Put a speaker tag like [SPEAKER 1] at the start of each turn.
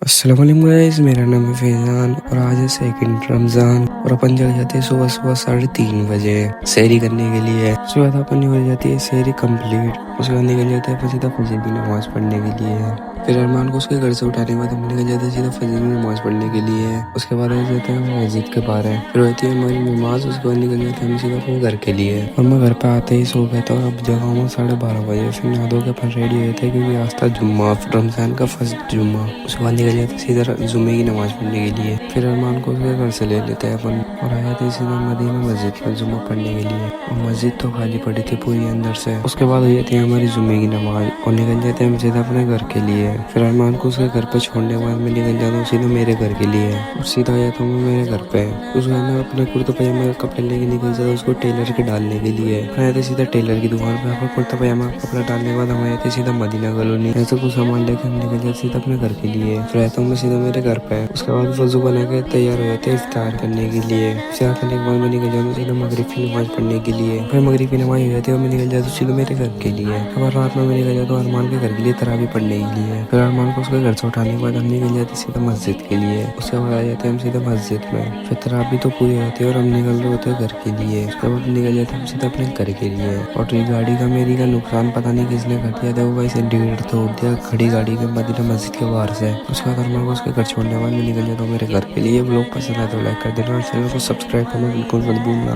[SPEAKER 1] السلام علیکم گائز، میرا نام ہے فیضان اور آج ہے سیکنڈ رمضان اور اپن جگ جاتے ہیں صبح 3:30 بجے سحری کرنے کے لیے۔ اس کے بعد اپنی ہو جاتی ہے سحری کمپلیٹ، اس کے بعد نکل جاتے ہیں سیدھا فجر کی نماز پڑھنے کے لیے۔ پھر ارمان کو اس کے گھر سے اٹھانے کے بعد ہم نکل جاتے ہیں سیدھا فجر کی نماز پڑھنے کے لیے۔ اس کے بعد آ جاتے ہیں مسجد کے پار ہے، پھر ہوتی ہے ہماری نماز، اس کے بعد نکل جاتے ہیں ہم سیدھا اپنے گھر کے لیے۔ اور میں گھر پہ آتے ہی سو گیا تھا اور اب جگہ ہوں 12:30 بجے۔ پھر نہا دھو کے اپن ریڈی ہوئے تھے کیونکہ آج تھا جمعہ، رمضان کا فرسٹ جمعہ۔ اس کے بعد نکل جاتے سیدھا جمعے کی نماز پڑھنے کے لیے۔ پھر ارمان کو اس کے گھر سے لے لیتے ہیں اپن اور آ جاتے سیدھا مدینہ مسجد پر جمعہ پڑھنے کے لیے، اور مسجد تو خالی پڑی تھی پوری اندر سے۔ اس کے بعد ہو جاتی ہے ہماری جمعے کی نماز اور نکل جاتے ہیں ہم سیدھا اپنے گھر کے لیے۔ پھر ارمان کو اس کے گھر پہ چھوڑنے کے بعد میں نکل جاتا ہوں سیدھا میرے گھر کے لیے اور سیدھا آ جاتا ہوں میں میرے گھر پہ۔ اس کے بعد میں اپنے کرتا پاجامہ کا کپڑے لے کے نکل جاتا ہوں اس کو ٹیلر کے ڈالنے کے لیے۔ آ جاتے سیدھا ٹیلر کی دکان پہ، اپنا کرتا پاجامہ کا کپڑا ڈالنے کے بعد ہم آ جاتے سیدھا مدینہ کالونی، ایسے کچھ سامان لے کے ہم نکل جاتے سیدھا اپنے گھر کے لیے۔ پھر آتا ہوں میں سیدھا میرے گھر پہ۔ اس کے بعد وضو بنا کے تیار ہو جاتے ہیں افطار کرنے کے لیے۔ افطار کرنے کے بعد میں نکل جاتا ہوں سیدھا مغرب کی نماز پڑھنے کے لیے۔ پھر مغرب کی نماز ہو جاتی ہے اور میں نکل جاتا ہوں سیدھا میرے گھر کے لیے۔ اور رات میں نکل جاتا ہوں ارمان کے گھر کے لیے تراویح پڑھنے کے لیے۔ پھر ارمان کو اس کے گھر سے اٹھانے کے بعد ہم نکل جاتے ہیں سیدھا مسجد کے لیے۔ اس کے بعد آ جاتے ہیں ہم سیدھا مسجد میں، پھر تراویح تو پوری ہوتی ہے اور ہم نکل رہے ہوتے ہیں گھر کے لیے۔ اس کے بعد نکل جاتے ہیں ہم سیدھا اپنے گھر کے لیے۔ اور یہ گاڑی کا میری کا نقصان پتہ نہیں کس نے کر دیا تھا، وہ اسے ڈیڑھ توڑ دیا کھڑی گاڑی کے مدینہ مسجد کے باہر سے۔ اس کے بعد ارمان کو اس کے گھر چھوڑنے کے بعد میں نکل جاتا ہوں میرے گھر کے لیے۔ بلاگ پسند آئے تو لائک کر دینا اور چینل کو سبسکرائب کرنا بالکل مت بھولنا۔